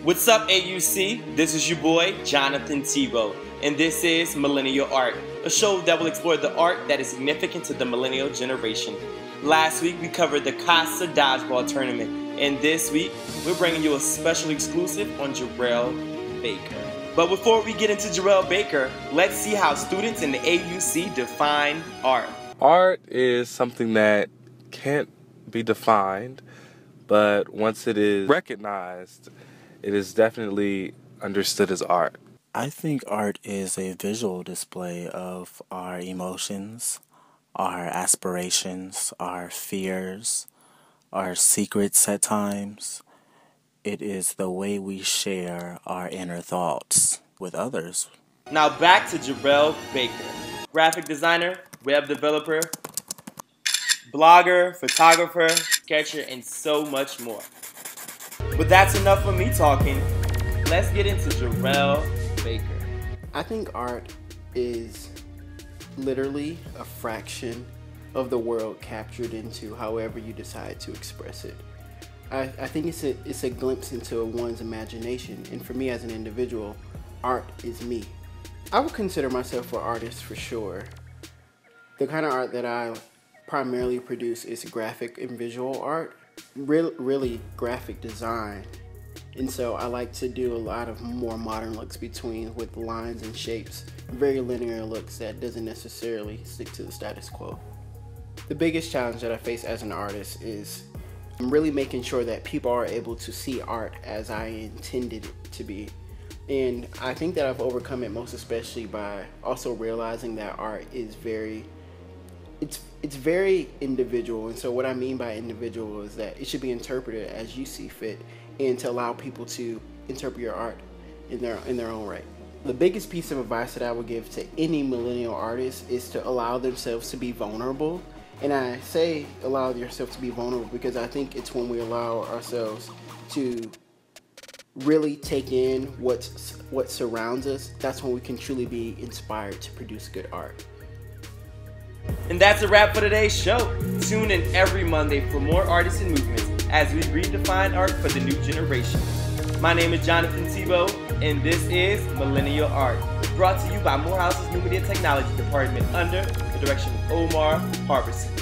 What's up, AUC? This is your boy, Jonathan Tebow, and this is Millennial Art, a show that will explore the art that is significant to the millennial generation. Last week, we covered the Casa Dodgeball Tournament, and this week, we're bringing you a special exclusive on Jerrel Baker. But before we get into Jerrel Baker, let's see how students in the AUC define art. Art is something that can't be defined, but once it is recognized, it is definitely understood as art. I think art is a visual display of our emotions, our aspirations, our fears, our secrets at times. It is the way we share our inner thoughts with others. Now back to Jerrel Baker, graphic designer, web developer, blogger, photographer, sketcher, and so much more. But that's enough of me talking. Let's get into Jerrel Baker. I think art is literally a fraction of the world captured into however you decide to express it. I think it's a glimpse into one's imagination, and for me as an individual, art is me. I would consider myself an artist for sure. The kind of art that I primarily produce is graphic and visual art. Really graphic design, and so I like to do a lot of more modern looks with lines and shapes, very linear looks that doesn't necessarily stick to the status quo. The biggest challenge that I face as an artist is I'm really making sure that people are able to see art as I intended it to be, and I think that I've overcome it most especially by also realizing that art is very individual. And so what I mean by individual is that it should be interpreted as you see fit, and to allow people to interpret your art in their own right. The biggest piece of advice that I would give to any millennial artist is to allow themselves to be vulnerable. And I say allow yourself to be vulnerable because I think it's when we allow ourselves to really take in what surrounds us, that's when we can truly be inspired to produce good art. And that's a wrap for today's show. Tune in every Monday for more artists and movements as we redefine art for the new generation. My name is Jonathan Tebow, and this is Millennial Art, brought to you by Morehouse's New Media Technology Department under the direction of Omar Harbison.